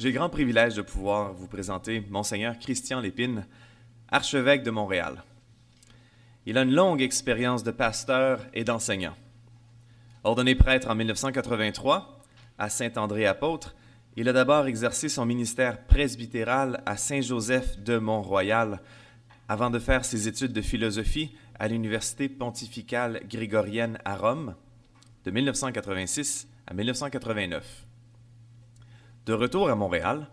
J'ai le grand privilège de pouvoir vous présenter Monseigneur Christian Lépine, archevêque de Montréal. Il a une longue expérience de pasteur et d'enseignant. Ordonné prêtre en 1983 à Saint-André-Apôtre, il a d'abord exercé son ministère presbytéral à Saint-Joseph de Mont-Royal avant de faire ses études de philosophie à l'Université pontificale grégorienne à Rome de 1986 à 1989. De retour à Montréal,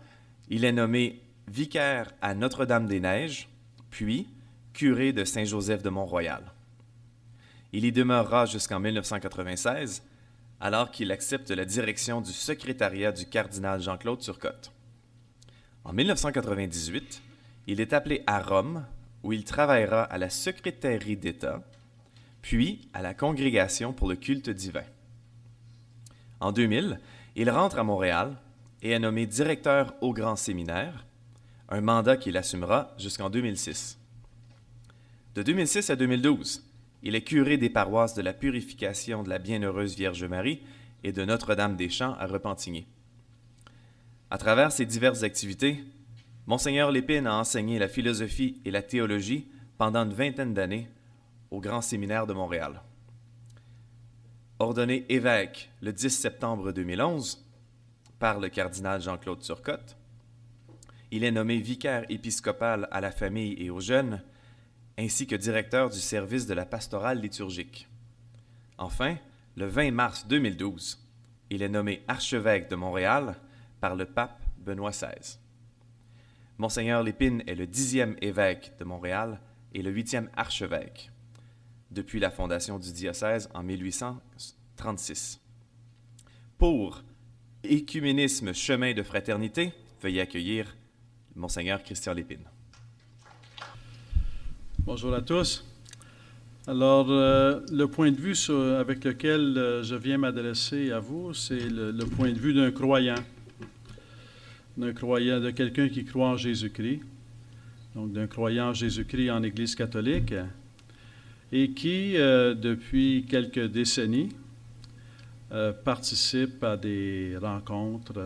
il est nommé vicaire à Notre-Dame-des-Neiges, puis curé de Saint-Joseph de Mont-Royal. Il y demeurera jusqu'en 1996, alors qu'il accepte la direction du secrétariat du cardinal Jean-Claude Turcotte. En 1998, il est appelé à Rome, où il travaillera à la secrétairie d'État, puis à la Congrégation pour le culte divin. En 2000, il rentre à Montréal et est nommé directeur au Grand Séminaire, un mandat qu'il assumera jusqu'en 2006. De 2006 à 2012, il est curé des paroisses de la Purification de la Bienheureuse Vierge Marie et de Notre-Dame-des-Champs à Repentigny. À travers ses diverses activités, Monseigneur Lépine a enseigné la philosophie et la théologie pendant une vingtaine d'années au Grand Séminaire de Montréal. Ordonné évêque le 10 septembre 2011 par le cardinal Jean-Claude Turcotte, il est nommé vicaire épiscopal à la famille et aux jeunes, ainsi que directeur du service de la pastorale liturgique. Enfin, le 20 mars 2012, il est nommé archevêque de Montréal par le pape Benoît XVI. Monseigneur Lépine est le 10e évêque de Montréal et le 8e archevêque, depuis la fondation du diocèse en 1836. Pour Écuménisme Chemin de Fraternité, veuillez accueillir Monseigneur Christian Lépine. Bonjour à tous. Alors, le point de vue avec lequel je viens m'adresser à vous, c'est le point de vue d'un croyant, de quelqu'un qui croit en Jésus-Christ, donc d'un croyant en Jésus-Christ en Église catholique, et qui, depuis quelques décennies, participe à des rencontres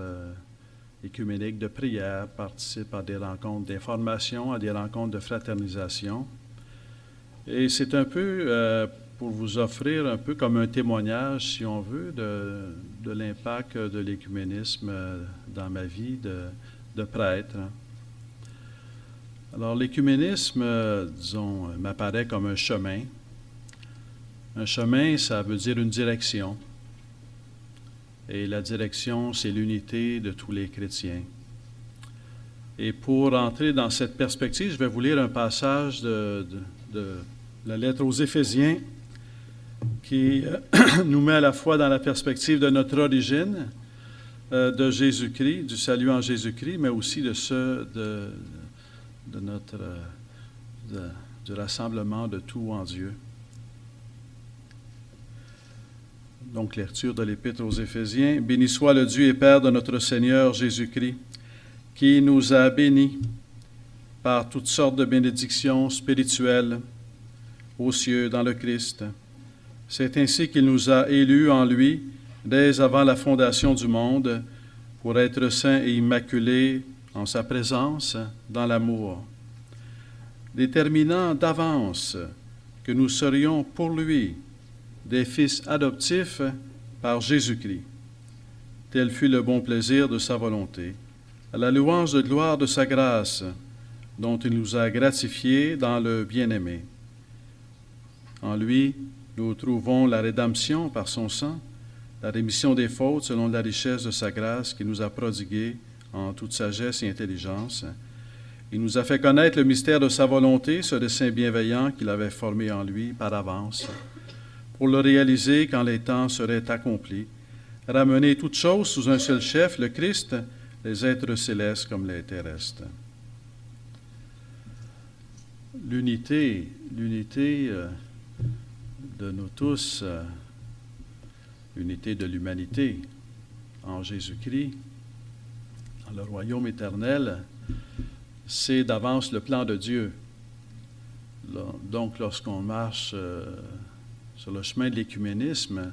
écuméniques de prière, participe à des rencontres d'information, à des rencontres de fraternisation. Et c'est un peu pour vous offrir un peu comme un témoignage, si on veut, de l'impact de l'écuménisme dans ma vie de prêtre. Alors, l'écuménisme, disons, m'apparaît comme un chemin. Un chemin, ça veut dire une direction. Et la direction, c'est l'unité de tous les chrétiens. Et pour entrer dans cette perspective, je vais vous lire un passage de la lettre aux Éphésiens qui nous met à la fois dans la perspective de notre origine, de Jésus-Christ, du salut en Jésus-Christ, mais aussi de du rassemblement de tout en Dieu. Donc, lecture de l'Épître aux Éphésiens. « Béni soit le Dieu et Père de notre Seigneur Jésus-Christ, qui nous a bénis par toutes sortes de bénédictions spirituelles aux cieux dans le Christ. C'est ainsi qu'il nous a élus en lui dès avant la fondation du monde pour être saints et immaculés en sa présence dans l'amour, déterminant d'avance que nous serions pour lui des fils adoptifs par Jésus-Christ. Tel fut le bon plaisir de sa volonté, à la louange de gloire de sa grâce, dont il nous a gratifiés dans le bien-aimé. En lui, nous trouvons la rédemption par son sang, la rémission des fautes selon la richesse de sa grâce qui nous a prodiguée en toute sagesse et intelligence. Il nous a fait connaître le mystère de sa volonté, ce dessein bienveillant qu'il avait formé en lui par avance, pour le réaliser quand les temps seraient accomplis, ramener toutes choses sous un seul chef, le Christ, les êtres célestes comme les terrestres. » L'unité de nous tous, l'unité de l'humanité en Jésus-Christ, dans le royaume éternel, c'est d'avance le plan de Dieu. Donc, lorsqu'on marche sur le chemin de l'écuménisme,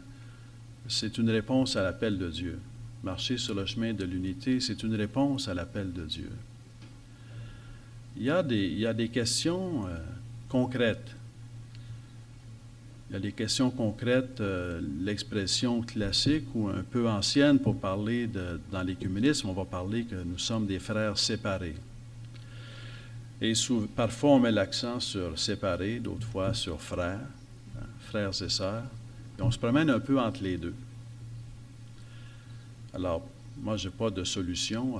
c'est une réponse à l'appel de Dieu. marcher sur le chemin de l'unité, c'est une réponse à l'appel de Dieu. Il y a des questions concrètes. Il y a des questions concrètes, l'expression classique ou un peu ancienne pour parler dans l'écuménisme, on va parler que nous sommes des frères séparés. Et parfois on met l'accent sur séparés, d'autres fois sur frères, frères et sœurs, et on se promène un peu entre les deux. Alors, moi, je n'ai pas de solution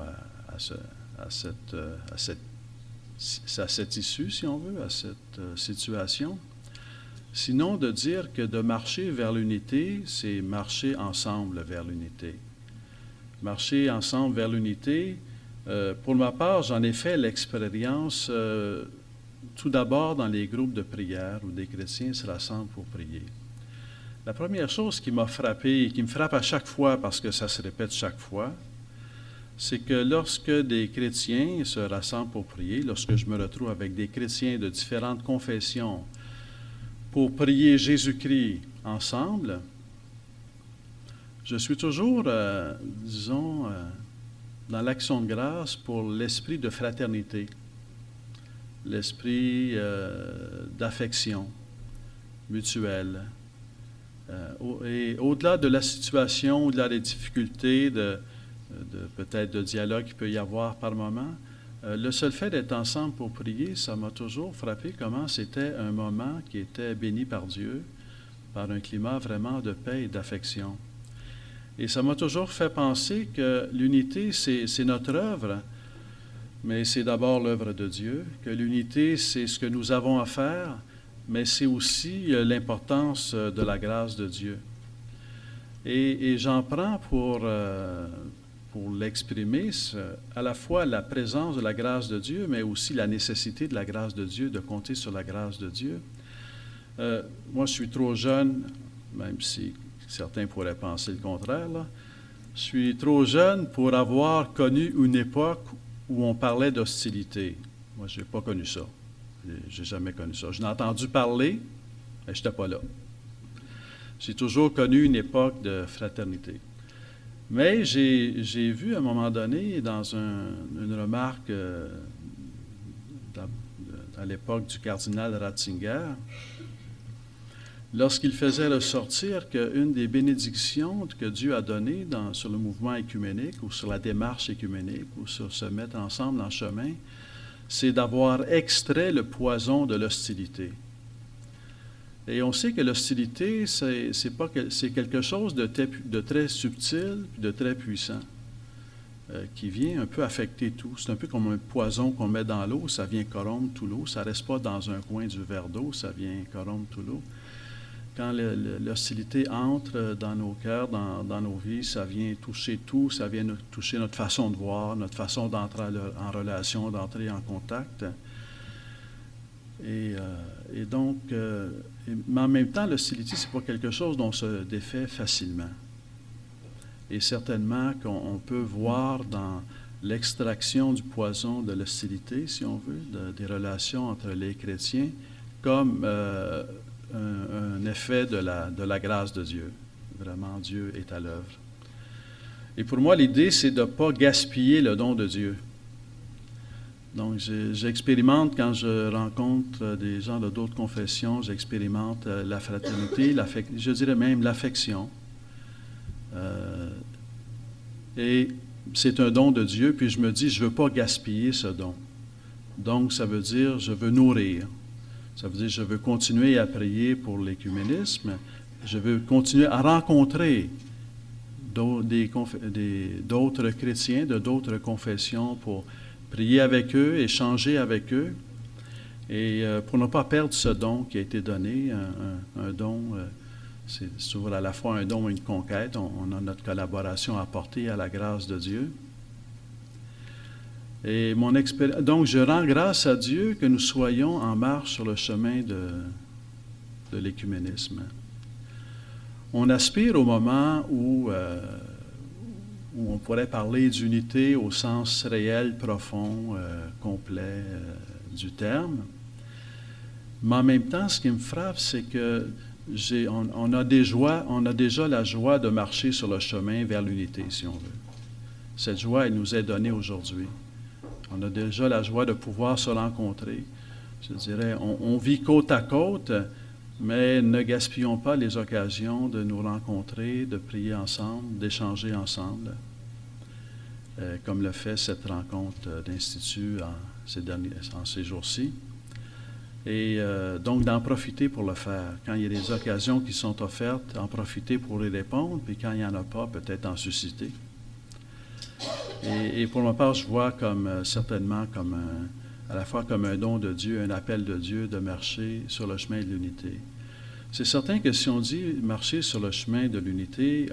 à cette issue, si on veut, à cette situation. Sinon, de dire que de marcher vers l'unité, c'est marcher ensemble vers l'unité. Marcher ensemble vers l'unité, pour ma part, j'en ai fait l'expérience tout d'abord dans les groupes de prière où des chrétiens se rassemblent pour prier. La première chose qui m'a frappé et qui me frappe à chaque fois parce que ça se répète chaque fois, c'est que lorsque des chrétiens se rassemblent pour prier, lorsque je me retrouve avec des chrétiens de différentes confessions pour prier Jésus-Christ ensemble, je suis toujours, dans l'action de grâce pour l'esprit de fraternité, l'esprit d'affection mutuelle. Et au-delà de la situation, au-delà des difficultés, peut-être de dialogue qu'il peut y avoir par moment, le seul fait d'être ensemble pour prier, ça m'a toujours frappé comment c'était un moment qui était béni par Dieu, par un climat vraiment de paix et d'affection. Et ça m'a toujours fait penser que l'unité, c'est notre œuvre, mais c'est d'abord l'œuvre de Dieu, que l'unité, c'est ce que nous avons à faire, mais c'est aussi l'importance de la grâce de Dieu. Et j'en prends pour l'exprimer, à la fois la présence de la grâce de Dieu, mais aussi la nécessité de la grâce de Dieu, de compter sur la grâce de Dieu. Moi, je suis trop jeune, même si certains pourraient penser le contraire, là. Je suis trop jeune pour avoir connu une époque où on parlait d'hostilité. Moi, je n'ai pas connu ça. Je n'ai jamais connu ça. Je l'ai entendu parler, mais je n'étais pas là. J'ai toujours connu une époque de fraternité. Mais j'ai vu à un moment donné, dans une remarque à l'époque du cardinal Ratzinger, lorsqu'il faisait ressortir qu'une des bénédictions que Dieu a données sur le mouvement écuménique ou sur la démarche écuménique ou sur se mettre ensemble en chemin, c'est d'avoir extrait le poison de l'hostilité. Et on sait que l'hostilité, c'est quelque chose de très subtil et de très puissant, qui vient un peu affecter tout. C'est un peu comme un poison qu'on met dans l'eau, ça vient corrompre tout l'eau, ça ne reste pas dans un coin du verre d'eau, ça vient corrompre tout l'eau. Quand l'hostilité entre dans nos cœurs, dans nos vies, ça vient toucher tout, ça vient toucher notre façon de voir, notre façon d'entrer en relation, d'entrer en contact. Et donc, mais en même temps, l'hostilité, ce n'est pas quelque chose dont on se défait facilement. Et certainement qu'on peut voir dans l'extraction du poison de l'hostilité, si on veut, des relations entre les chrétiens, comme un effet de la grâce de Dieu. Vraiment, Dieu est à l'œuvre. Et pour moi, l'idée, c'est de ne pas gaspiller le don de Dieu. Donc, j'expérimente quand je rencontre des gens de d'autres confessions, j'expérimente la fraternité, je dirais même l'affection. Et c'est un don de Dieu, puis je me dis, je ne veux pas gaspiller ce don. Donc, ça veut dire, je veux nourrir. Ça veut dire, je veux continuer à prier pour l'écuménisme. Je veux continuer à rencontrer d'autres chrétiens de d'autres confessions pour prier avec eux, échanger avec eux, et pour ne pas perdre ce don qui a été donné, un don, c'est souvent à la fois un don et une conquête. On a notre collaboration à apporter à la grâce de Dieu. Et donc, je rends grâce à Dieu que nous soyons en marche sur le chemin de l'écuménisme. On aspire au moment où on pourrait parler d'unité au sens réel, profond, complet du terme. Mais en même temps, ce qui me frappe, c'est que on a déjà la joie de marcher sur le chemin vers l'unité, si on veut. Cette joie, elle nous est donnée aujourd'hui. On a déjà la joie de pouvoir se rencontrer. Je dirais, on vit côte à côte, mais ne gaspillons pas les occasions de nous rencontrer, de prier ensemble, d'échanger ensemble, comme le fait cette rencontre d'Institut en ces jours-ci. Et donc d'en profiter pour le faire. Quand il y a des occasions qui sont offertes, en profiter pour y répondre, puis quand il n'y en a pas, peut-être en susciter. Et pour ma part, je vois certainement à la fois comme un don de Dieu, un appel de Dieu de marcher sur le chemin de l'unité. C'est certain que si on dit marcher sur le chemin de l'unité,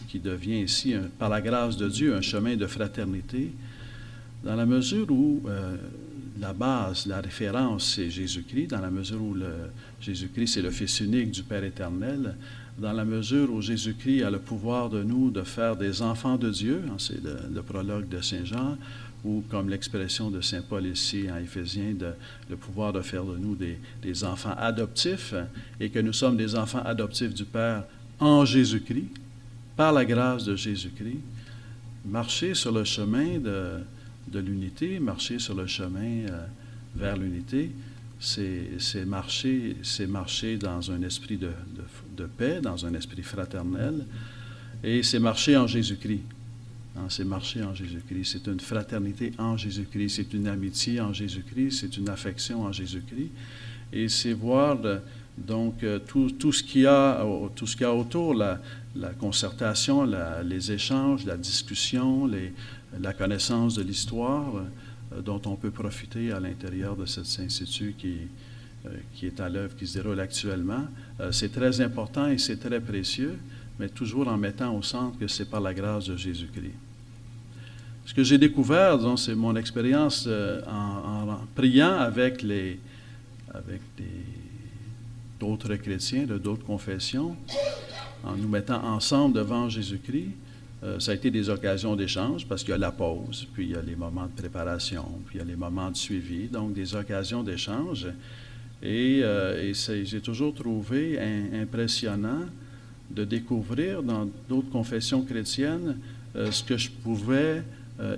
qui devient ici, par la grâce de Dieu, un chemin de fraternité, dans la mesure où la base, la référence, c'est Jésus-Christ, dans la mesure où Jésus-Christ, c'est le Fils unique du Père éternel, dans la mesure où Jésus-Christ a le pouvoir de nous de faire des enfants de Dieu, hein, c'est le prologue de Saint Jean, ou comme l'expression de Saint Paul ici en Éphésiens, le pouvoir de faire de nous des enfants adoptifs, et que nous sommes des enfants adoptifs du Père en Jésus-Christ, par la grâce de Jésus-Christ, marcher sur le chemin de l'unité, marcher sur le chemin vers l'unité, c'est marcher dans un esprit de paix, dans un esprit fraternel, et c'est marcher en Jésus-Christ. Hein, c'est marcher en Jésus-Christ. C'est une fraternité en Jésus-Christ, c'est une amitié en Jésus-Christ, c'est une affection en Jésus-Christ. Et c'est voir donc tout ce qu'il y a autour, la concertation, les échanges, la discussion, la connaissance de l'histoire dont on peut profiter à l'intérieur de cet institut qui est à l'œuvre, qui se déroule actuellement. C'est très important et c'est très précieux, mais toujours en mettant au centre que c'est par la grâce de Jésus-Christ. Ce que j'ai découvert, donc, c'est mon expérience en priant avec d'autres chrétiens de d'autres confessions, en nous mettant ensemble devant Jésus-Christ. Ça a été des occasions d'échange parce qu'il y a la pause, puis il y a les moments de préparation, puis il y a les moments de suivi, donc des occasions d'échange. Et j'ai toujours trouvé impressionnant de découvrir dans d'autres confessions chrétiennes ce que je pouvais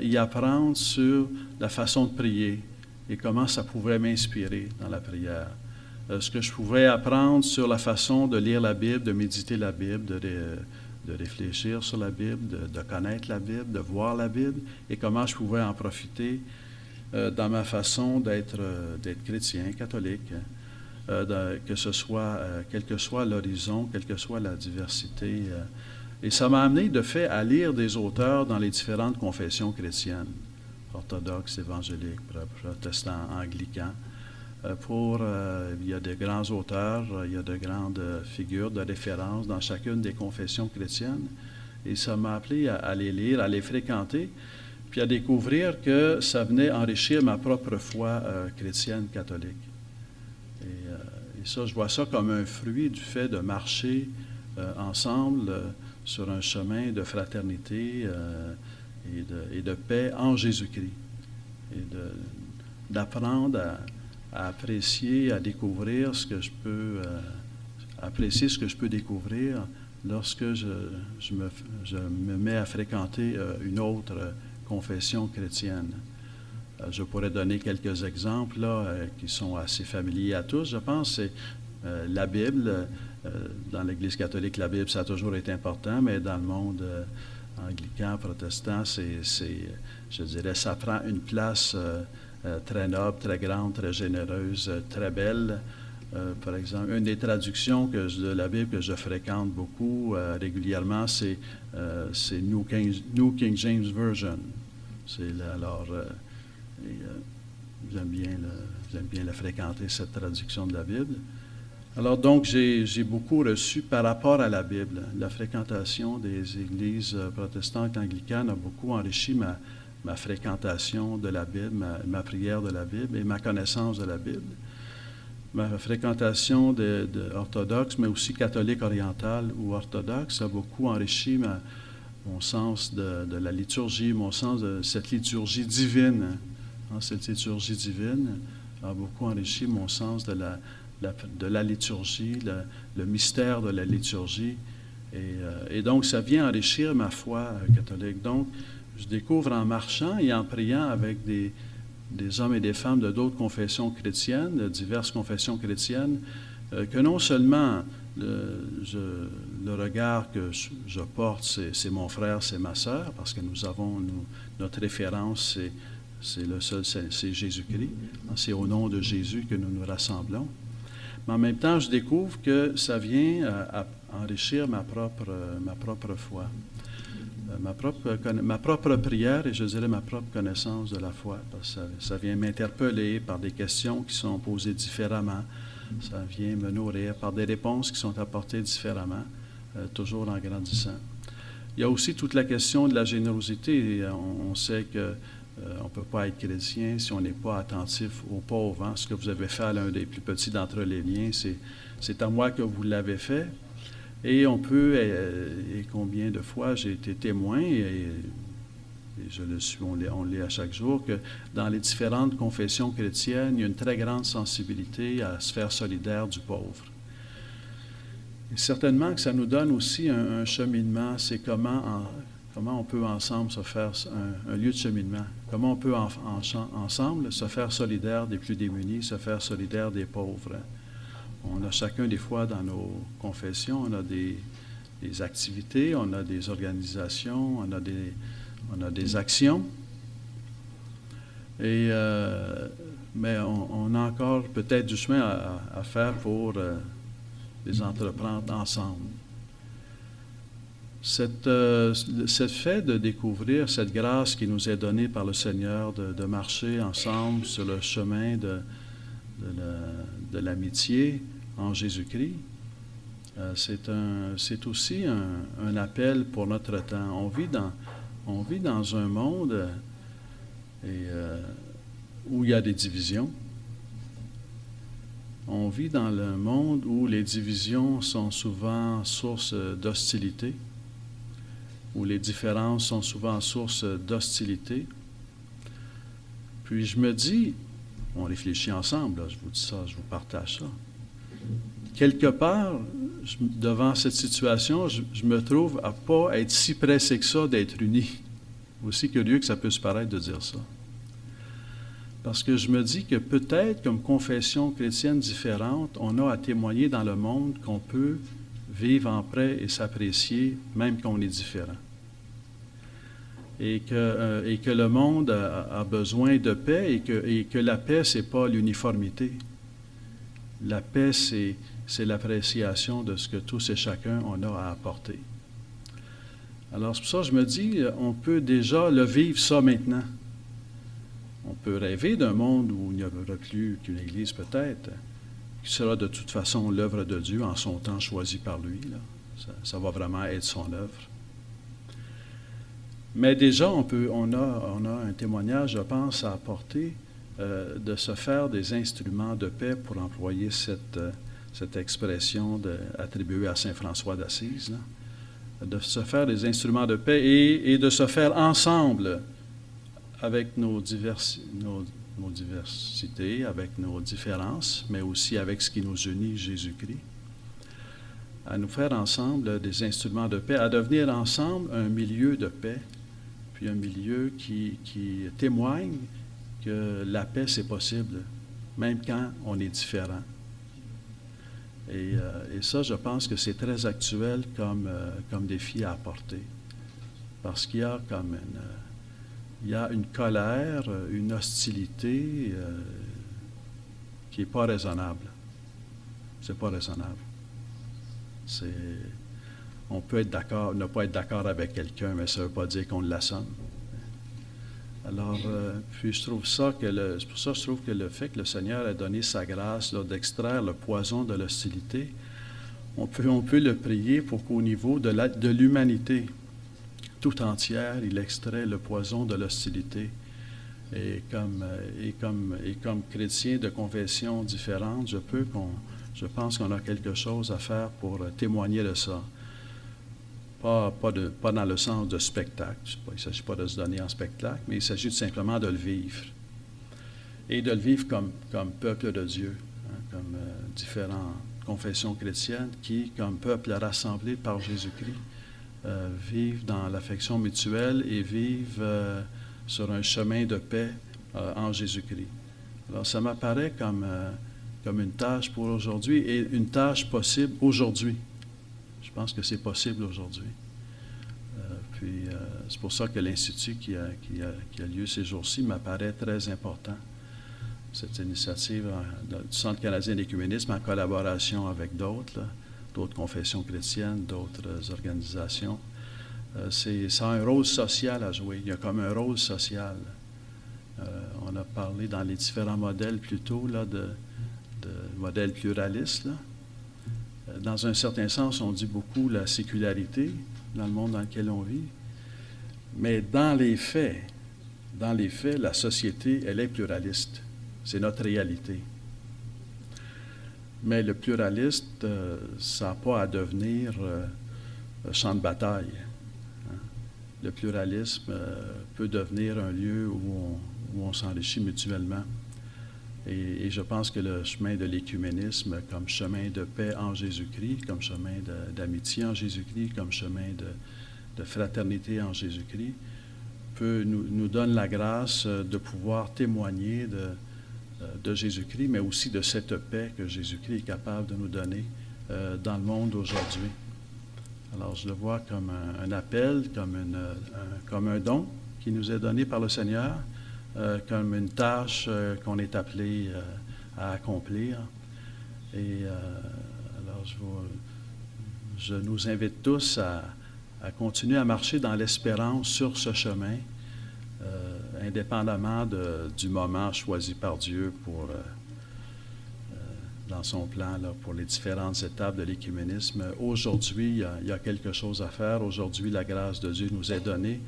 y apprendre sur la façon de prier et comment ça pouvait m'inspirer dans la prière. Ce que je pouvais apprendre sur la façon de lire la Bible, de méditer la Bible, de réfléchir sur la Bible, de connaître la Bible, de voir la Bible, et comment je pouvais en profiter dans ma façon d'être chrétien, catholique, que ce soit, quel que soit l'horizon, quelle que soit la diversité. Et ça m'a amené, de fait, à lire des auteurs dans les différentes confessions chrétiennes, orthodoxes, évangéliques, protestants, anglicans. Il y a de grands auteurs, il y a de grandes figures de référence dans chacune des confessions chrétiennes. Et ça m'a appelé à les lire, à les fréquenter, puis à découvrir que ça venait enrichir ma propre foi chrétienne catholique. Et ça, je vois ça comme un fruit du fait de marcher ensemble sur un chemin de fraternité et de paix en Jésus-Christ. Et d'apprendre à apprécier, à découvrir ce que je peux découvrir lorsque je me mets à fréquenter une autre confession chrétienne. Je pourrais donner quelques exemples là, qui sont assez familiers à tous. Je pense c'est la Bible. Dans l'Église catholique, la Bible, ça a toujours été important, mais dans le monde anglican, protestant, je dirais, ça prend une place très noble, très grande, très généreuse, très belle. Par exemple, une des traductions de la Bible que je fréquente beaucoup régulièrement, c'est New King James Version. J'aime bien la fréquenter, cette traduction de la Bible. Alors donc, j'ai beaucoup reçu par rapport à la Bible. La fréquentation des églises protestantes anglicanes a beaucoup enrichi ma fréquentation de la Bible, ma prière de la Bible et ma connaissance de la Bible. Ma fréquentation orthodoxe, mais aussi catholique orientale ou orthodoxe, a beaucoup enrichi mon sens de la liturgie, mon sens de cette liturgie divine. Cette liturgie divine a beaucoup enrichi mon sens de de la liturgie, le mystère de la liturgie. Et donc, ça vient enrichir ma foi catholique. Donc, je découvre en marchant et en priant avec des hommes et des femmes de d'autres confessions chrétiennes, de diverses confessions chrétiennes, que non seulement le regard que je porte, c'est mon frère, c'est ma sœur, parce que nous avons notre référence, c'est Jésus-Christ. C'est au nom de Jésus que nous nous rassemblons. Mais en même temps, je découvre que ça vient à enrichir ma propre foi, ma propre prière et je dirais ma propre connaissance de la foi. Parce que ça vient m'interpeller par des questions qui sont posées différemment. Ça vient me nourrir par des réponses qui sont apportées différemment, toujours en grandissant. Il y a aussi toute la question de la générosité. On sait que on ne peut pas être chrétien si on n'est pas attentif aux pauvres. Ce que vous avez fait à l'un des plus petits d'entre les miens, c'est à moi que vous l'avez fait. Et on peut, et combien de fois j'ai été témoin, et je le suis, on l'est à chaque jour, que dans les différentes confessions chrétiennes, il y a une très grande sensibilité à la sphère solidaire du pauvre. Et certainement que ça nous donne aussi un cheminement, c'est comment on peut ensemble se faire un lieu de cheminement, comment on peut ensemble se faire solidaire des plus démunis, se faire solidaire des pauvres. On a chacun des fois dans nos confessions, on a des activités, on a des organisations, on a des actions. Mais on a encore peut-être du chemin à faire pour les entreprendre ensemble. Cette fait de découvrir cette grâce qui nous est donnée par le Seigneur de marcher ensemble sur le chemin de l'amitié en Jésus-Christ, c'est aussi un appel pour notre temps. On vit dans un monde où il y a des divisions. On vit dans un monde où les divisions sont souvent source d'hostilité, où les différences sont souvent source d'hostilité. Puis je me dis, on réfléchit ensemble, là, je vous dis ça, je vous partage ça. Quelque part, devant cette situation, je me trouve à ne pas être si pressé que ça d'être unis. Aussi curieux que ça puisse paraître de dire ça. Parce que je me dis que peut-être, comme confession chrétienne différente, on a à témoigner dans le monde qu'on peut vivre en paix et s'apprécier, même quand on est différent. Et que le monde a besoin de paix et que la paix, ce n'est pas l'uniformité. La paix, c'est l'appréciation de ce que tous et chacun on a à apporter. Alors, c'est pour ça que je me dis, on peut déjà le vivre ça maintenant. On peut rêver d'un monde où il n'y aura plus qu'une Église peut-être, qui sera de toute façon l'œuvre de Dieu en son temps choisi par lui. Là. Ça va vraiment être son œuvre. Mais déjà, on a un témoignage, je pense, à apporter de se faire des instruments de paix, pour employer cette expression attribuée à saint François d'Assise, là, de se faire des instruments de paix et de se faire ensemble avec nos diversités, avec nos différences, mais aussi avec ce qui nous unit, Jésus-Christ, à nous faire ensemble des instruments de paix, à devenir ensemble un milieu de paix, puis un milieu qui témoigne que la paix, c'est possible, même quand on est différent. Et ça, je pense que c'est très actuel comme défi à apporter. Parce qu'il y a une colère, une hostilité qui n'est pas raisonnable. C'est pas raisonnable. On peut être d'accord, ne pas être d'accord avec quelqu'un, mais ça ne veut pas dire qu'on l'assomme. Alors, puis je trouve c'est pour ça que je trouve que le fait que le Seigneur a donné sa grâce là, d'extraire le poison de l'hostilité, on peut le prier pour qu'au niveau de l'humanité tout entière, il extrait le poison de l'hostilité. Et comme chrétien de confessions différentes, je pense qu'on a quelque chose à faire pour témoigner de ça. Pas dans le sens de spectacle. Il ne s'agit pas de se donner en spectacle, mais il s'agit simplement de le vivre. Et de le vivre comme peuple de Dieu, hein, comme différentes confessions chrétiennes qui, comme peuple rassemblé par Jésus-Christ, vivent dans l'affection mutuelle et vivent sur un chemin de paix en Jésus-Christ. Alors, ça m'apparaît comme une tâche pour aujourd'hui et une tâche possible aujourd'hui. Je pense que c'est possible aujourd'hui. Puis, c'est pour ça que l'Institut qui a lieu ces jours-ci m'apparaît très important. Cette initiative du Centre canadien d'écuménisme en collaboration avec d'autres confessions chrétiennes, d'autres organisations. Ça a un rôle social à jouer. Il y a comme un rôle social. On a parlé dans les différents modèles plus tôt de modèles pluralistes. Dans un certain sens, on dit beaucoup la sécularité dans le monde dans lequel on vit. Mais dans les faits, la société, elle est pluraliste. C'est notre réalité. Mais le pluraliste, ça n'a pas à devenir champ de bataille. Hein. Le pluralisme peut devenir un lieu où on s'enrichit mutuellement. Et je pense que le chemin de l'écuménisme, comme chemin de paix en Jésus-Christ, comme chemin d'amitié en Jésus-Christ, comme chemin de fraternité en Jésus-Christ, nous donne la grâce de pouvoir témoigner de Jésus-Christ, mais aussi de cette paix que Jésus-Christ est capable de nous donner dans le monde aujourd'hui. Alors, je le vois comme un appel, comme un don qui nous est donné par le Seigneur, comme une tâche qu'on est appelé à accomplir. Et alors, je nous invite tous à continuer à marcher dans l'espérance sur ce chemin, indépendamment du moment choisi par Dieu dans son plan pour les différentes étapes de l'écuménisme. Aujourd'hui, il y a quelque chose à faire. Aujourd'hui, la grâce de Dieu nous est donnée.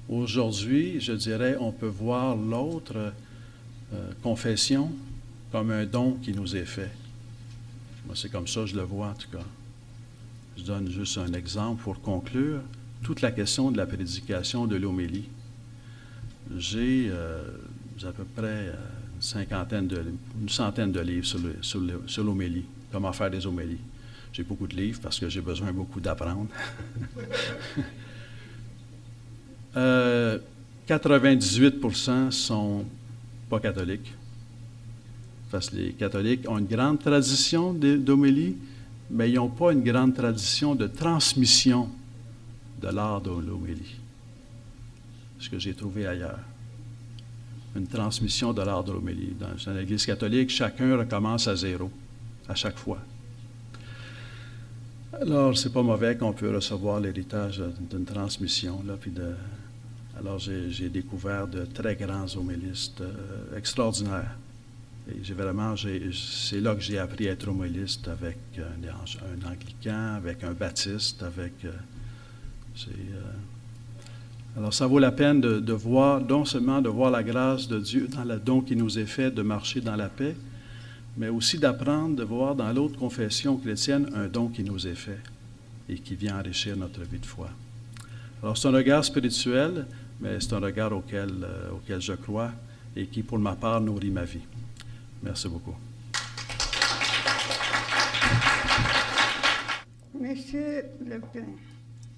Aujourd'hui, je dirais, on peut voir l'autre confession comme un don qui nous est fait. Moi, c'est comme ça que je le vois, en tout cas. Je donne juste un exemple pour conclure. Toute la question de la prédication de l'homélie. J'ai à peu près une centaine de livres sur l'homélie, comment faire des homélies. J'ai beaucoup de livres parce que j'ai besoin beaucoup d'apprendre. 98% sont pas catholiques. Parce que les catholiques ont une grande tradition d'homélie, mais ils n'ont pas une grande tradition de transmission de l'art de l'homélie. Ce que j'ai trouvé ailleurs. Une transmission de l'art de l'homélie. Dans l'Église catholique, chacun recommence à zéro, à chaque fois. Alors, c'est pas mauvais qu'on peut recevoir l'héritage d'une transmission. Alors, j'ai découvert de très grands homélistes extraordinaires. Et c'est là que j'ai appris à être homéliste avec un anglican, avec un baptiste, alors, ça vaut la peine de voir, non seulement de voir la grâce de Dieu dans le don qui nous est fait de marcher dans la paix, mais aussi d'apprendre, de voir dans l'autre confession chrétienne un don qui nous est fait et qui vient enrichir notre vie de foi. Alors, c'est un regard spirituel, mais c'est un regard auquel je crois et qui, pour ma part, nourrit ma vie. Merci beaucoup. Monsieur Le Pen,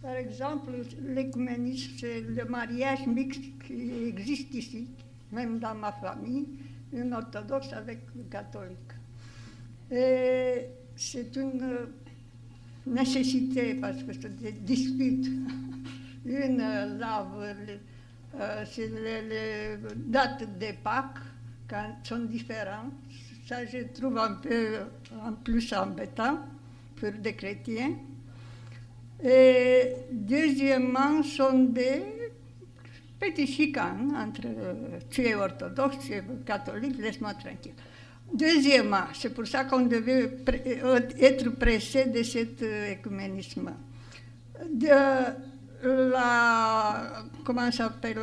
par exemple, l'écuménisme, c'est le mariage mixte qui existe ici, même dans ma famille, une orthodoxe avec le catholique. Et c'est une nécessité parce que c'est des disputes. Une lave, c'est les dates des Pâques quand sont différentes. Ça, je trouve un peu en plus embêtant pour des chrétiens. Et deuxièmement, sont des petits chicanes entre tu es orthodoxe, tu es catholique, laisse-moi tranquille. Deuxièmement, c'est pour ça qu'on devait être pressé de cet écuménisme. Comment ça s'appelle,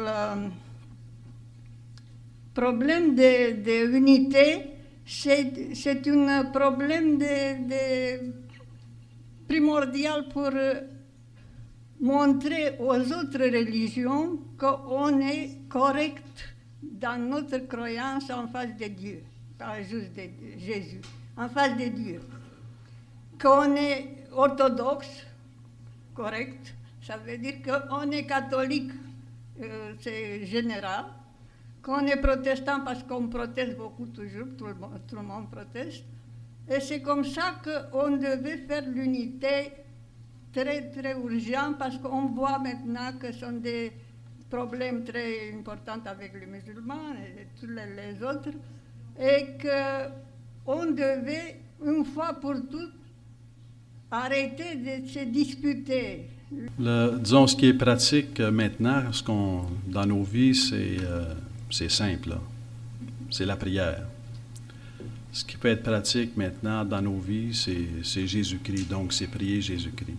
problème d'unité, c'est un problème primordial pour montrer aux autres religions qu'on est correct dans notre croyance en face de Dieu, pas juste de Jésus, en face de Dieu. Qu'on est orthodoxe, correct, ça veut dire qu'on est catholique, c'est général. Qu'on est protestant parce qu'on proteste beaucoup toujours, tout le monde proteste. Et c'est comme ça qu'on devait faire l'unité très, très urgent parce qu'on voit maintenant que ce sont des problèmes très importants avec les musulmans et tous les autres. Et qu'on devait, une fois pour toutes, arrêter de se disputer. Disons, ce qui est pratique maintenant, dans nos vies, c'est simple. C'est la prière. Ce qui peut être pratique maintenant dans nos vies, c'est Jésus-Christ. Donc, c'est prier Jésus-Christ.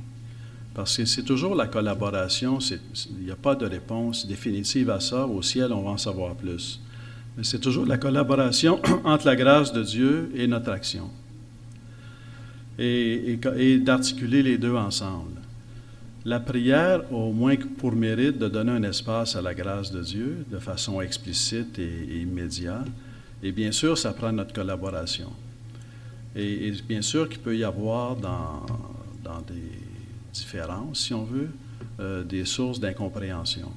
Parce que c'est toujours la collaboration. Il n'y a pas de réponse définitive à ça. Au ciel, on va en savoir plus. Mais c'est toujours la collaboration entre la grâce de Dieu et notre action. Et d'articuler les deux ensemble. La prière, au moins pour mérite de donner un espace à la grâce de Dieu de façon explicite et immédiate. Et bien sûr, ça prend notre collaboration. Et bien sûr qu'il peut y avoir dans des différences, si on veut, des sources d'incompréhension.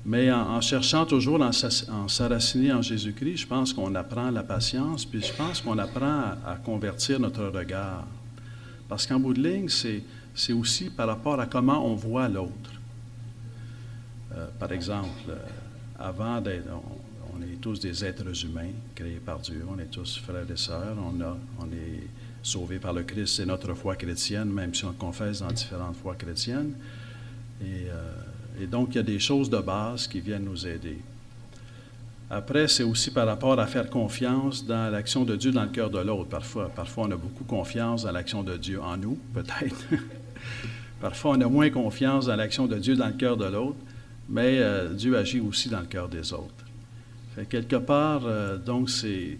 Mais en cherchant toujours en s'enraciner en Jésus-Christ, je pense qu'on apprend la patience, puis je pense qu'on apprend à convertir notre regard. Parce qu'en bout de ligne, c'est aussi par rapport à comment on voit l'autre. Par exemple, avant d'être... On est tous des êtres humains créés par Dieu. On est tous frères et sœurs. On est sauvés par le Christ. C'est notre foi chrétienne, même si on confesse dans différentes foi chrétiennes. Et donc, il y a des choses de base qui viennent nous aider. Après, c'est aussi par rapport à faire confiance dans l'action de Dieu dans le cœur de l'autre. Parfois, on a beaucoup confiance dans l'action de Dieu en nous, peut-être. Parfois, on a moins confiance dans l'action de Dieu dans le cœur de l'autre, mais Dieu agit aussi dans le cœur des autres. Fait quelque part, donc, c'est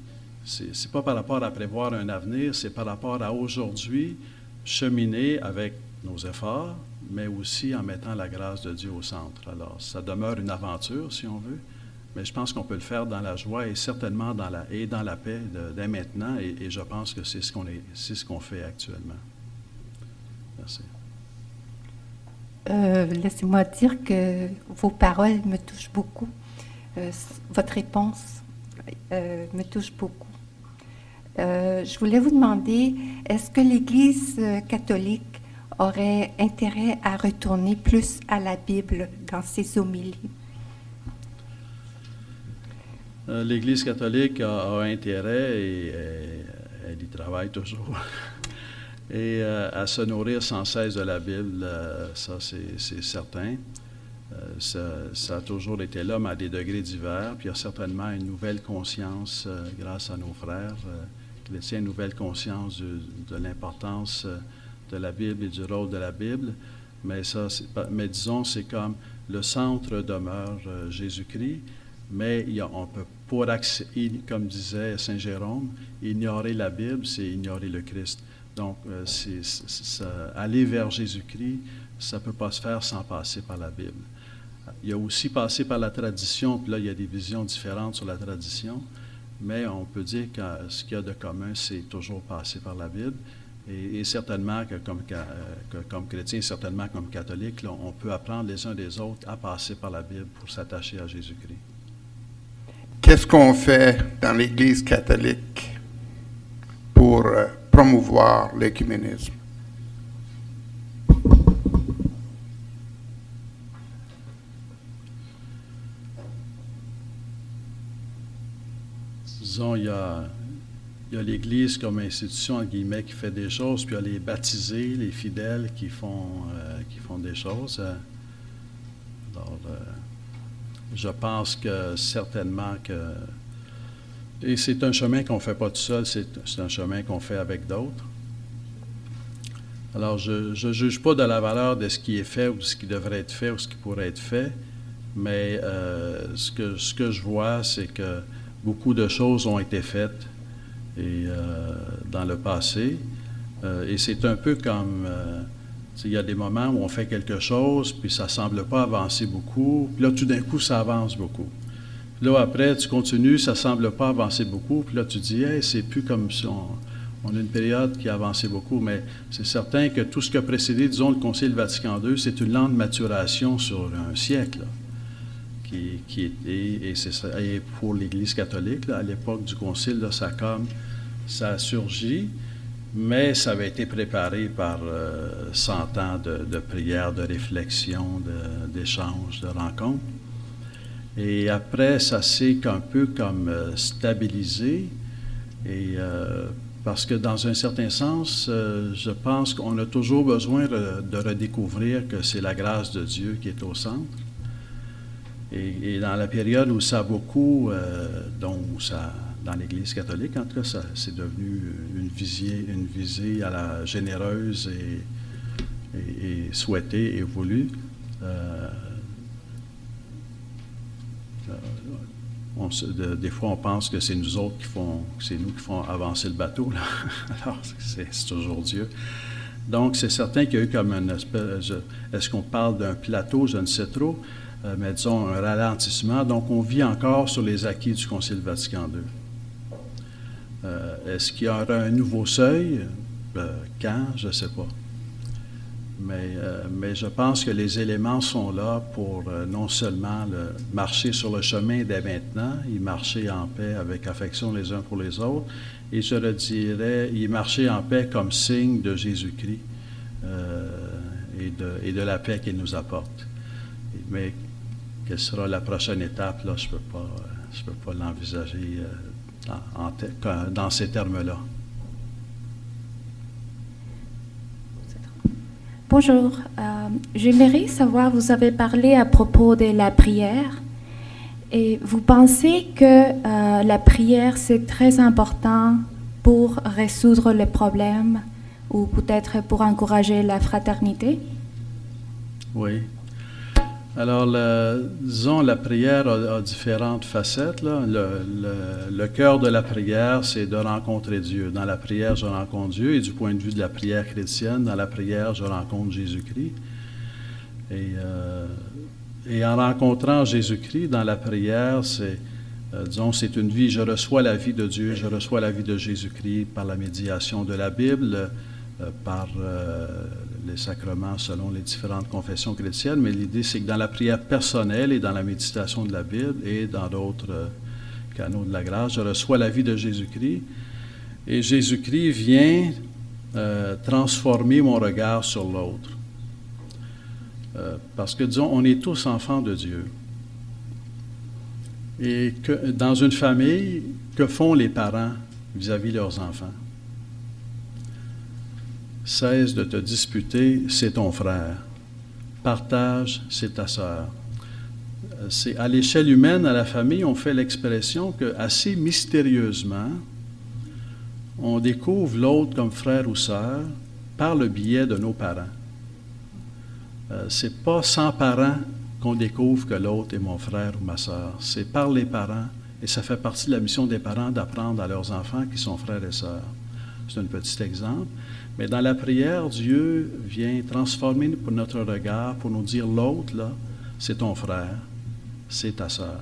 pas par rapport à prévoir un avenir, c'est par rapport à aujourd'hui cheminer avec nos efforts, mais aussi en mettant la grâce de Dieu au centre. Alors, ça demeure une aventure, si on veut, mais je pense qu'on peut le faire dans la joie et certainement dans la paix dès maintenant, et je pense que c'est ce qu'on fait actuellement. Merci. Laissez-moi dire que vos paroles me touchent beaucoup. Votre réponse me touche beaucoup. Je voulais vous demander, est-ce que l'Église catholique aurait intérêt à retourner plus à la Bible dans ses homélies? L'Église catholique a intérêt, et elle y travaille toujours, et à se nourrir sans cesse de la Bible, ça c'est certain. Ça a toujours été là, mais à des degrés divers. Puis il y a certainement une nouvelle conscience, grâce à nos frères chrétiens, une nouvelle conscience de l'importance de la Bible et du rôle de la Bible. Mais disons, c'est comme le centre demeure Jésus-Christ, mais on peut, comme disait Saint Jérôme, ignorer la Bible, c'est ignorer le Christ. Donc, aller vers Jésus-Christ, ça ne peut pas se faire sans passer par la Bible. Il y a aussi passé par la tradition, puis là, il y a des visions différentes sur la tradition, mais on peut dire que ce qu'il y a de commun, c'est toujours passer par la Bible. Et certainement que comme chrétien, certainement comme catholique, là, on peut apprendre les uns des autres à passer par la Bible pour s'attacher à Jésus-Christ. Qu'est-ce qu'on fait dans l'Église catholique pour promouvoir l'écuménisme? Disons, il y a l'Église comme institution, entre guillemets, qui fait des choses, puis il y a les baptisés, les fidèles qui font des choses. Alors, je pense que certainement que... Et c'est un chemin qu'on ne fait pas tout seul, c'est un chemin qu'on fait avec d'autres. Alors, je ne juge pas de la valeur de ce qui est fait ou de ce qui devrait être fait ou ce qui pourrait être fait, mais ce que je vois, c'est que beaucoup de choses ont été faites dans le passé. Et c'est un peu comme... il y a des moments où on fait quelque chose, puis ça ne semble pas avancer beaucoup, puis là, tout d'un coup, ça avance beaucoup. Là, après, tu continues, ça ne semble pas avancer beaucoup. Puis là, tu dis, hey, c'est plus comme si on a une période qui a avancé beaucoup. Mais c'est certain que tout ce qui a précédé, disons, le Concile Vatican II, c'est une lente maturation sur un siècle, là, qui était, et c'est ça, et pour l'Église catholique, là, à l'époque du Concile, là, ça a surgi, mais ça avait été préparé par 100 ans de prière, de réflexion, d'échange, de rencontres. Et après, ça s'est un peu comme stabilisé, et parce que dans un certain sens, je pense qu'on a toujours besoin de redécouvrir que c'est la grâce de Dieu qui est au centre. Et dans la période où ça a beaucoup, dans l'Église catholique, en tout cas, c'est devenu une visée à la généreuse et souhaitée et voulue. Des fois, on pense que c'est nous autres c'est nous qui font avancer le bateau, là. Alors, c'est toujours Dieu. Donc, c'est certain qu'il y a eu comme une espèce, est-ce qu'on parle d'un plateau, je ne sais trop, mais disons un ralentissement. Donc, on vit encore sur les acquis du Concile Vatican II. Est-ce qu'il y aura un nouveau seuil? Quand? Je ne sais pas. Mais je pense que les éléments sont là pour non seulement marcher sur le chemin dès maintenant, y marcher en paix avec affection les uns pour les autres, et je le dirais, y marcher en paix comme signe de Jésus-Christ et de la paix qu'il nous apporte. Mais quelle sera la prochaine étape, là, je peux pas l'envisager dans ces termes-là. Bonjour, j'aimerais savoir, vous avez parlé à propos de la prière, et vous pensez que la prière c'est très important pour résoudre les problèmes ou peut-être pour encourager la fraternité? Oui. Alors, disons, la prière a différentes facettes, là. Le cœur de la prière, c'est de rencontrer Dieu. Dans la prière, je rencontre Dieu, et du point de vue de la prière chrétienne, dans la prière, je rencontre Jésus-Christ. Et en rencontrant Jésus-Christ dans la prière, disons, c'est une vie, je reçois la vie de Dieu, je reçois la vie de Jésus-Christ par la médiation de la Bible, par les sacrements selon les différentes confessions chrétiennes, mais l'idée, c'est que dans la prière personnelle et dans la méditation de la Bible et dans d'autres canaux de la grâce, je reçois la vie de Jésus-Christ, et Jésus-Christ vient transformer mon regard sur l'autre. Parce que, disons, on est tous enfants de Dieu. Et que dans une famille, que font les parents vis-à-vis de leurs enfants? Cesse de te disputer, c'est ton frère. Partage, c'est ta sœur. C'est à l'échelle humaine, à la famille, on fait l'expression que, assez mystérieusement, on découvre l'autre comme frère ou sœur par le biais de nos parents. C'est pas sans parents qu'on découvre que l'autre est mon frère ou ma sœur. C'est par les parents, et ça fait partie de la mission des parents d'apprendre à leurs enfants qui sont frères et sœurs. C'est un petit exemple. Mais dans la prière, Dieu vient transformer notre regard pour nous dire l'autre, là, c'est ton frère, c'est ta sœur.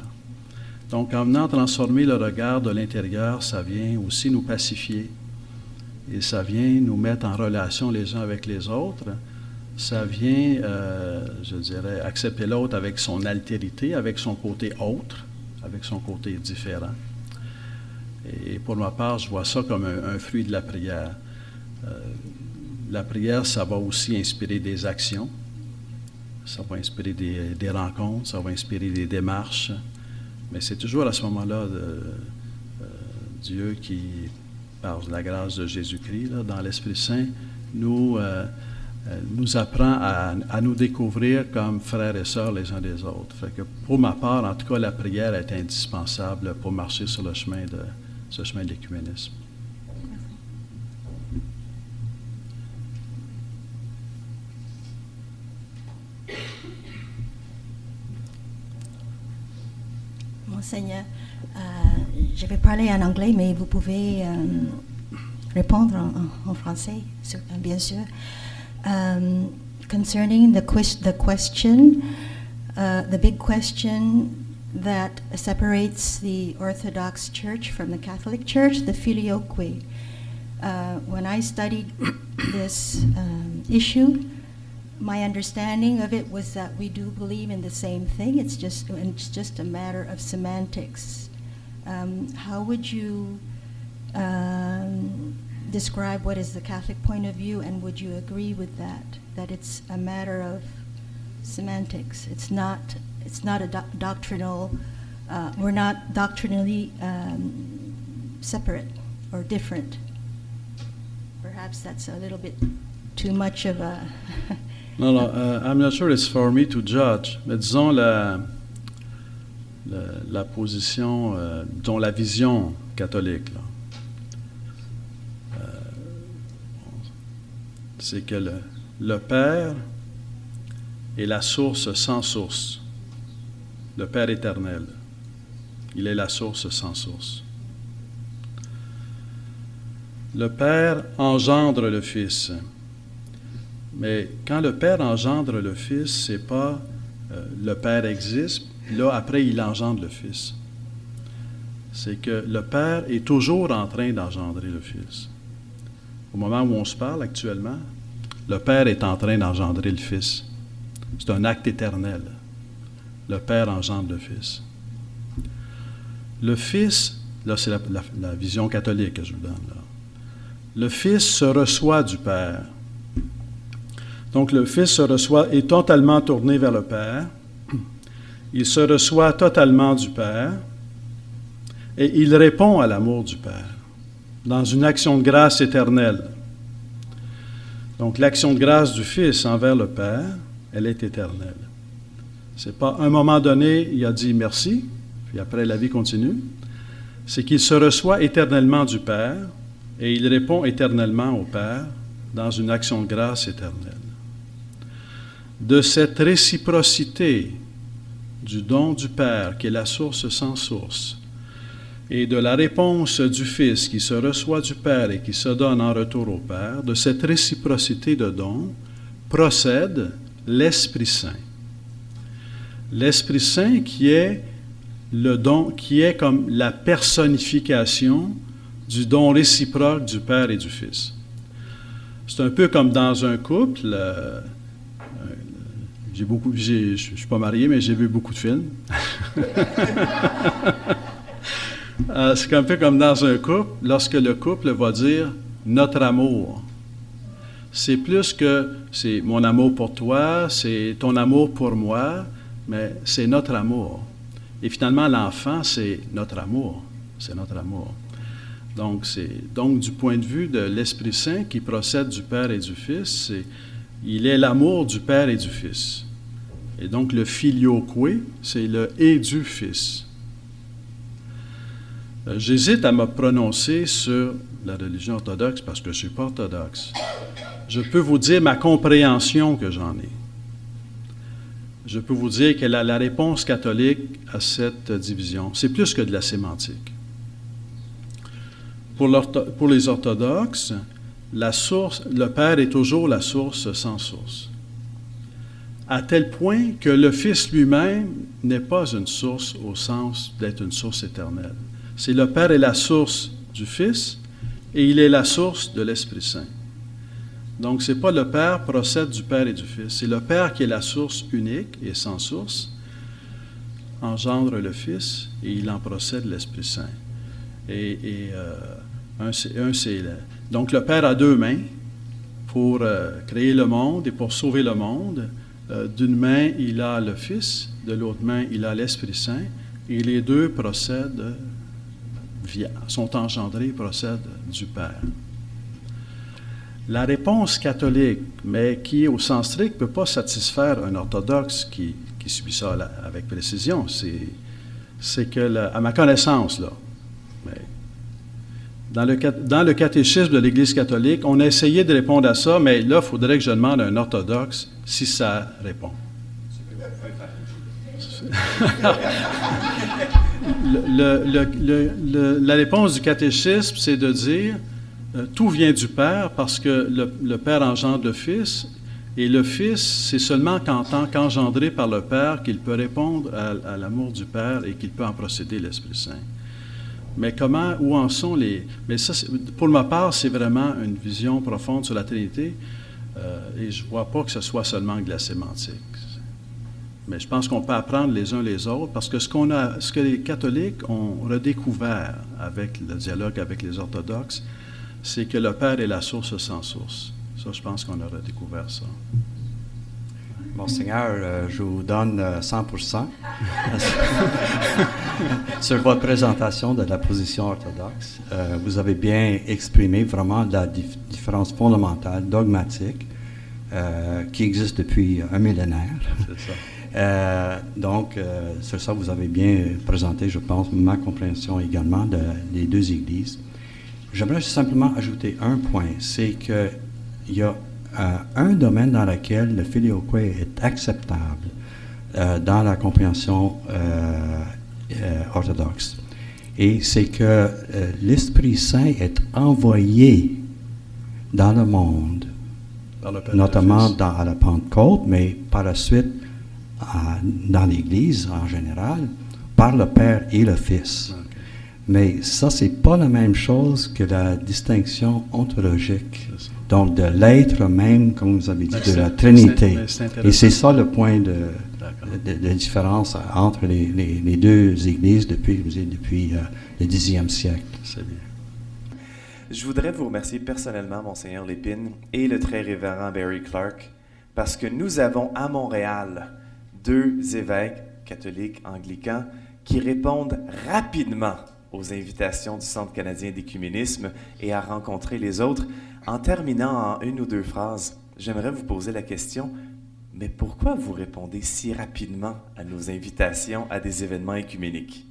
Donc, en venant transformer le regard de l'intérieur, ça vient aussi nous pacifier. Et ça vient nous mettre en relation les uns avec les autres. Ça vient, je dirais, accepter l'autre avec son altérité, avec son côté autre, avec son côté différent. Et pour ma part, je vois ça comme un fruit de la prière. La prière, ça va aussi inspirer des actions, ça va inspirer des rencontres, ça va inspirer des démarches, mais c'est toujours à ce moment-là Dieu qui, par la grâce de Jésus-Christ, là, dans l'Esprit Saint, nous apprend à nous découvrir comme frères et sœurs les uns des autres. Fait que pour ma part, en tout cas, la prière est indispensable pour marcher sur le chemin de l'écuménisme. Monseigneur, je vais parler en anglais, mais vous pouvez répondre en français, bien sûr. Concerning the question, the big question that separates the Orthodox Church from the Catholic Church, the filioque. When I studied this issue, my understanding of it was that we do believe in the same thing. It's just a matter of semantics. How would you describe what is the Catholic point of view, and would you agree with that it's a matter of semantics? It's not a doctrinal. We're not doctrinally separate or different. Perhaps that's a little bit too much of a. Non, I'm not sure it's for me to judge, mais disons la position, disons la vision catholique, là. C'est que le Père est la source sans source. Le Père éternel. Il est la source sans source. Le Père engendre le Fils. Mais quand le Père engendre le Fils, c'est pas le Père existe, là après il engendre le Fils. C'est que le Père est toujours en train d'engendrer le Fils. Au moment où on se parle actuellement, le Père est en train d'engendrer le Fils. C'est un acte éternel. Le Père engendre le Fils. Le Fils, là c'est la vision catholique que je vous donne, là. Le Fils se reçoit du Père. Donc le Fils se reçoit, est totalement tourné vers le Père. Il se reçoit totalement du Père et il répond à l'amour du Père dans une action de grâce éternelle. Donc l'action de grâce du Fils envers le Père, elle est éternelle. C'est pas un moment donné, il a dit merci, puis après la vie continue. C'est qu'il se reçoit éternellement du Père et il répond éternellement au Père dans une action de grâce éternelle. De cette réciprocité du don du Père, qui est la source sans source, et de la réponse du Fils qui se reçoit du Père et qui se donne en retour au Père, de cette réciprocité de dons procède l'Esprit Saint. L'Esprit Saint qui est le don, qui est comme la personnification du don réciproque du Père et du Fils. C'est un peu comme dans un couple. Je ne suis pas marié, mais j'ai vu beaucoup de films. C'est un peu comme dans un couple, lorsque le couple va dire « notre amour ». C'est plus que c'est mon amour pour toi, c'est ton amour pour moi, mais c'est notre amour. Et finalement, l'enfant, c'est notre amour. C'est notre amour. Donc, du point de vue de l'Esprit Saint qui procède du Père et du Fils, il est l'amour du Père et du Fils. Et donc, le filioque, c'est le « et du Fils ». J'hésite à me prononcer sur la religion orthodoxe parce que je ne suis pas orthodoxe. Je peux vous dire ma compréhension que j'en ai. Je peux vous dire que la réponse catholique à cette division, c'est plus que de la sémantique. Pour les orthodoxes, le Père est toujours la source sans source. À tel point que le Fils lui-même n'est pas une source au sens d'être une source éternelle. C'est le Père est la source du Fils et il est la source de l'Esprit Saint. Donc, ce n'est pas le Père procède du Père et du Fils. C'est le Père qui est la source unique et sans source, engendre le Fils et il en procède l'Esprit Saint. Donc, le Père a deux mains pour créer le monde et pour sauver le monde. D'une main, il a le Fils, de l'autre main, il a l'Esprit Saint, et les deux procèdent, sont engendrés, procèdent du Père. La réponse catholique, mais qui au sens strict ne peut pas satisfaire un orthodoxe qui suit ça là, avec précision, c'est que, à ma connaissance, là, dans le catéchisme de l'Église catholique, on a essayé de répondre à ça, mais là, il faudrait que je demande à un orthodoxe si ça répond. La réponse du catéchisme, c'est de dire tout vient du Père parce que le Père engendre le Fils Et le Fils, c'est seulement qu'en tant qu'engendré par le Père qu'il peut répondre à l'amour du Père et qu'il peut en procéder l'Esprit Saint. Mais où en sont les... Mais ça, pour ma part, c'est vraiment une vision profonde sur la Trinité, et je ne vois pas que ce soit seulement de la sémantique. Mais je pense qu'on peut apprendre les uns les autres, parce que ce que les catholiques ont redécouvert avec le dialogue avec les orthodoxes, c'est que le Père est la source sans source. Ça, je pense qu'on a redécouvert ça. Monseigneur, je vous donne 100% sur votre présentation de la position orthodoxe. Vous avez bien exprimé vraiment la différence fondamentale, dogmatique, qui existe depuis un millénaire. C'est ça. Donc, sur ça, vous avez bien présenté, je pense, ma compréhension également des deux Églises. J'aimerais simplement ajouter un point, c'est qu'il y a un domaine dans lequel le filioque est acceptable dans la compréhension orthodoxe. Et c'est que l'Esprit Saint est envoyé dans le monde, notamment à la Pentecôte, mais par la suite dans l'Église en général, par le Père et le Fils. Okay. Mais ça, c'est pas la même chose que la distinction ontologique, donc de l'être même, comme vous avez dit, de la Trinité. Et c'est ça le point de différence entre les deux Églises depuis le 10e siècle. C'est bien. Je voudrais vous remercier personnellement, Monseigneur Lépine, et le très révérend Barry Clark, parce que nous avons à Montréal 2 évêques catholiques anglicans qui répondent rapidement aux invitations du Centre canadien d'écuménisme et à rencontrer les autres. En terminant en 1 ou 2 phrases, j'aimerais vous poser la question, mais pourquoi vous répondez si rapidement à nos invitations à des événements écuméniques?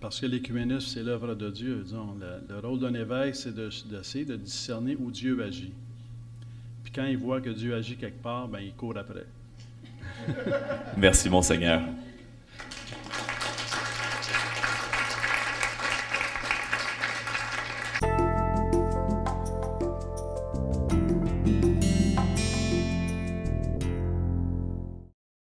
Parce que l'écuménisme, c'est l'œuvre de Dieu. Disons. Le rôle d'un évêque, c'est d'essayer de discerner où Dieu agit. Puis quand il voit que Dieu agit quelque part, ben il court après. Merci, Monseigneur.